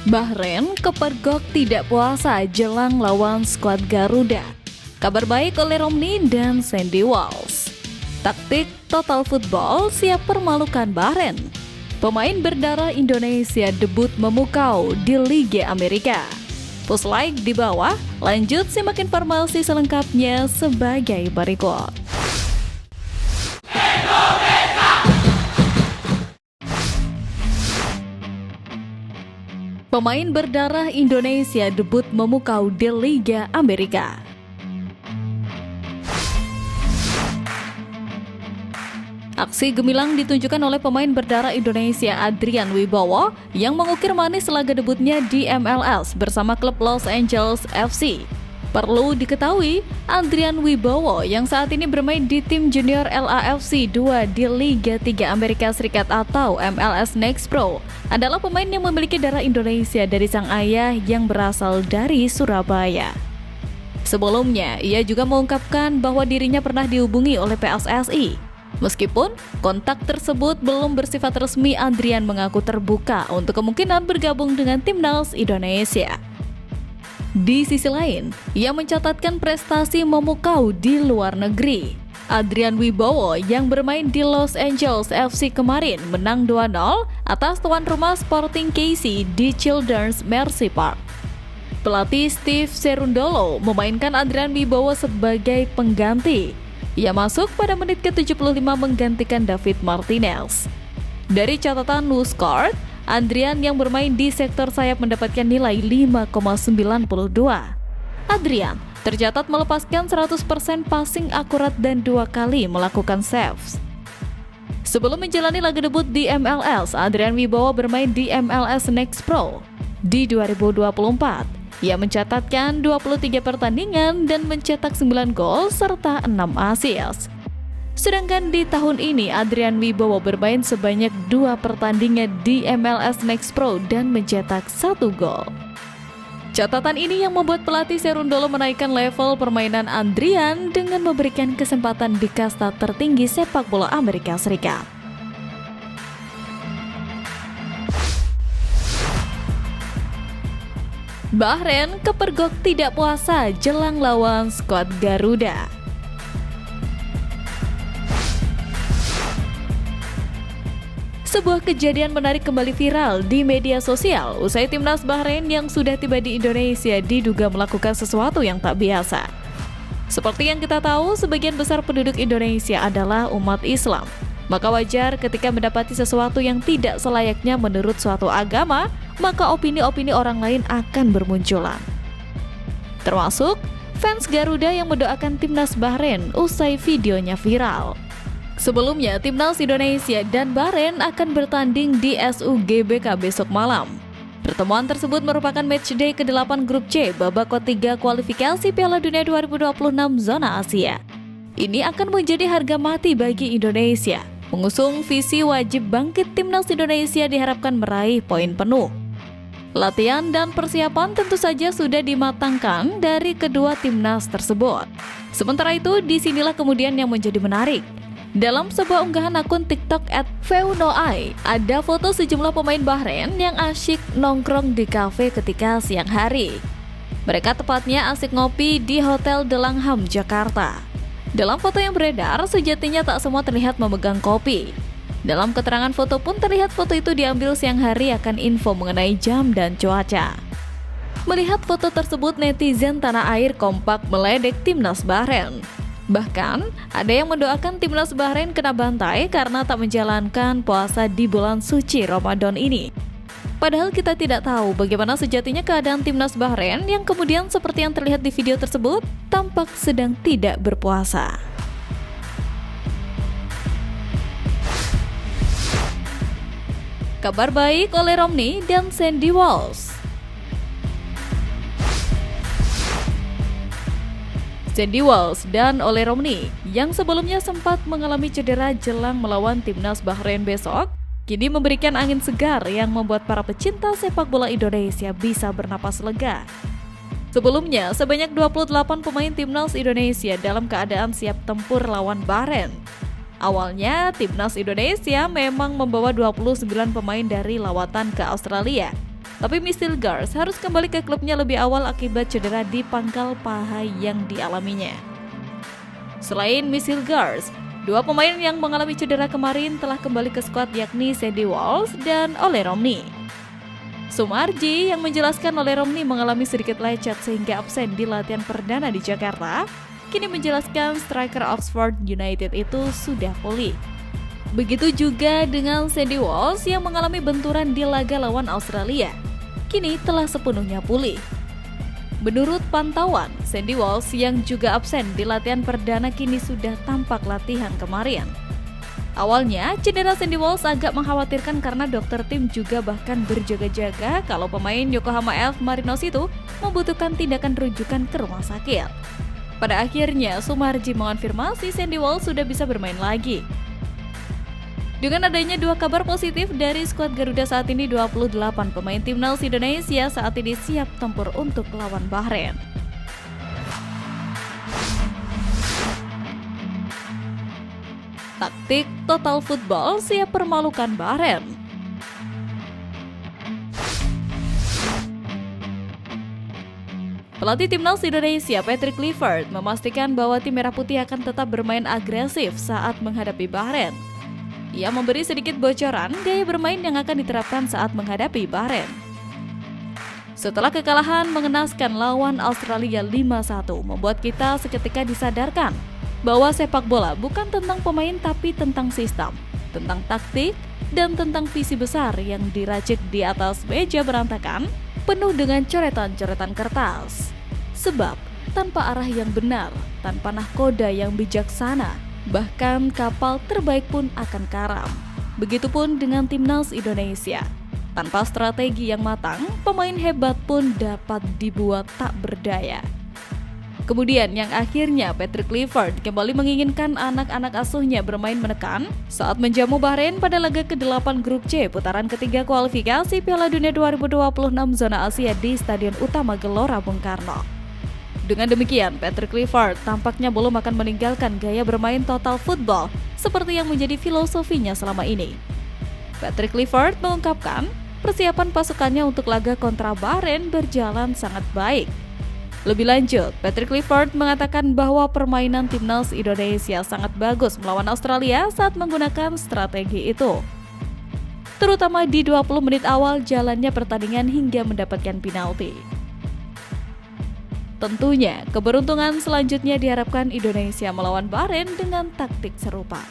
Bahrain kepergok tidak puasa jelang lawan skuad Garuda. Kabar baik oleh Romney dan Sandy Walsh. Taktik Total Football siap permalukan Bahrain. Pemain berdarah Indonesia debut memukau di Liga Amerika. Push like di bawah, lanjut simak informasi selengkapnya sebagai berikut. Pemain berdarah Indonesia debut memukau di Liga Amerika. Aksi gemilang ditunjukkan oleh pemain berdarah Indonesia Adrian Wibowo yang mengukir manis laga debutnya di MLS bersama klub Los Angeles FC. Perlu diketahui, Adrian Wibowo yang saat ini bermain di tim junior LAFC 2 di Liga 3 Amerika Serikat atau MLS Next Pro adalah pemain yang memiliki darah Indonesia dari sang ayah yang berasal dari Surabaya. Sebelumnya, ia juga mengungkapkan bahwa dirinya pernah dihubungi oleh PSSI. Meskipun kontak tersebut belum bersifat resmi, Adrian mengaku terbuka untuk kemungkinan bergabung dengan timnas Indonesia. Di sisi lain, ia mencatatkan prestasi memukau di luar negeri. Adrian Wibowo yang bermain di Los Angeles FC kemarin menang 2-0 atas tuan rumah Sporting KC di Children's Mercy Park. Pelatih Steve Cherundolo memainkan Adrian Wibowo sebagai pengganti. Ia masuk pada menit ke-75 menggantikan David Martinez. Dari catatan WhoScored, Adrian yang bermain di sektor sayap mendapatkan nilai 5,92. Adrian tercatat melepaskan 100% passing akurat dan 2 kali melakukan saves. Sebelum menjalani laga debut di MLS, Adrian Wibowo bermain di MLS Next Pro. Di 2024, ia mencatatkan 23 pertandingan dan mencetak 9 gol serta 6 assist. Sedangkan di tahun ini, Adrian Wibowo bermain sebanyak 2 pertandingan di MLS Next Pro dan mencetak 1 gol. Catatan ini yang membuat pelatih Cherundolo menaikkan level permainan Adrian dengan memberikan kesempatan di kasta tertinggi sepak bola Amerika Serikat. Bahrain kepergok tidak puasa jelang lawan skuad Garuda. Sebuah kejadian menarik kembali viral di media sosial usai timnas Bahrain yang sudah tiba di Indonesia diduga melakukan sesuatu yang tak biasa. Seperti yang kita tahu, sebagian besar penduduk Indonesia adalah umat Islam. Maka wajar ketika mendapati sesuatu yang tidak selayaknya menurut suatu agama, maka opini-opini orang lain akan bermunculan. Termasuk fans Garuda yang mendoakan timnas Bahrain usai videonya viral. Sebelumnya, timnas Indonesia dan Bahrain akan bertanding di SUGBK besok malam. Pertemuan tersebut merupakan matchday ke-8 grup C babak ketiga kualifikasi Piala Dunia 2026 zona Asia. Ini akan menjadi harga mati bagi Indonesia. Mengusung visi wajib bangkit, timnas Indonesia diharapkan meraih poin penuh. Latihan dan persiapan tentu saja sudah dimatangkan dari kedua timnas tersebut. Sementara itu, disinilah kemudian yang menjadi menarik. Dalam sebuah unggahan akun TikTok @feunoai, ada foto sejumlah pemain Bahrain yang asyik nongkrong di kafe ketika siang hari. Mereka tepatnya asik ngopi di Hotel The Langham, Jakarta. Dalam foto yang beredar, sejatinya tak semua terlihat memegang kopi. Dalam keterangan foto pun terlihat foto itu diambil siang hari akan info mengenai jam dan cuaca. Melihat foto tersebut, netizen tanah air kompak meledek timnas Bahrain. Bahkan, ada yang mendoakan timnas Bahrain kena bantai karena tak menjalankan puasa di bulan suci Ramadan ini. Padahal kita tidak tahu bagaimana sejatinya keadaan timnas Bahrain yang kemudian seperti yang terlihat di video tersebut, tampak sedang tidak berpuasa. Kabar baik oleh Romney dan Sandy Walsh. Sandy Walsh dan Ole Romney yang sebelumnya sempat mengalami cedera jelang melawan timnas Bahrain besok, kini memberikan angin segar yang membuat para pecinta sepak bola Indonesia bisa bernapas lega. Sebelumnya, sebanyak 28 pemain timnas Indonesia dalam keadaan siap tempur lawan Bahrain. Awalnya, timnas Indonesia memang membawa 29 pemain dari lawatan ke Australia. Tapi Milsgard harus kembali ke klubnya lebih awal akibat cedera di pangkal paha yang dialaminya. Selain Milsgard, dua pemain yang mengalami cedera kemarin telah kembali ke skuad yakni Sandy Walsh dan Ole Romney. Sumarji yang menjelaskan Ole Romney mengalami sedikit lecet sehingga absen di latihan perdana di Jakarta, kini menjelaskan striker Oxford United itu sudah pulih. Begitu juga dengan Sandy Walsh yang mengalami benturan di laga lawan Australia, kini telah sepenuhnya pulih. Menurut pantauan, Sandy Walsh yang juga absen di latihan perdana kini sudah tampak latihan kemarin. Awalnya, cedera Sandy Walsh agak mengkhawatirkan karena dokter tim juga bahkan berjaga-jaga kalau pemain Yokohama F. Marinos itu membutuhkan tindakan rujukan ke rumah sakit. Pada akhirnya, Sumarji mengonfirmasi Sandy Walsh sudah bisa bermain lagi. Dengan adanya dua kabar positif dari skuad Garuda saat ini, 28 pemain timnas Indonesia saat ini siap tempur untuk lawan Bahrain. Taktik Total Football siap permalukan Bahrain. Pelatih timnas Indonesia Patrick Kluivert memastikan bahwa tim Merah Putih akan tetap bermain agresif saat menghadapi Bahrain. Ia memberi sedikit bocoran gaya bermain yang akan diterapkan saat menghadapi Bahrain. Setelah kekalahan mengenaskan lawan Australia 5-1, membuat kita seketika disadarkan bahwa sepak bola bukan tentang pemain tapi tentang sistem, tentang taktik, dan tentang visi besar yang diracik di atas meja berantakan penuh dengan coretan-coretan kertas. Sebab, tanpa arah yang benar, tanpa nahkoda yang bijaksana, bahkan kapal terbaik pun akan karam. Begitupun dengan timnas Indonesia. Tanpa strategi yang matang, pemain hebat pun dapat dibuat tak berdaya. Kemudian yang akhirnya Patrick Kluivert kembali menginginkan anak-anak asuhnya bermain menekan saat menjamu Bahrain pada laga ke-8 Grup C putaran ketiga kualifikasi Piala Dunia 2026 zona Asia di Stadion Utama Gelora Bung Karno. Dengan demikian, Patrick Kluivert tampaknya belum akan meninggalkan gaya bermain total football seperti yang menjadi filosofinya selama ini. Patrick Kluivert mengungkapkan persiapan pasukannya untuk laga kontra Bahrain berjalan sangat baik. Lebih lanjut, Patrick Kluivert mengatakan bahwa permainan timnas Indonesia sangat bagus melawan Australia saat menggunakan strategi itu. Terutama di 20 menit awal jalannya pertandingan hingga mendapatkan penalti. Tentunya, keberuntungan selanjutnya diharapkan Indonesia melawan Bahrain dengan taktik serupa.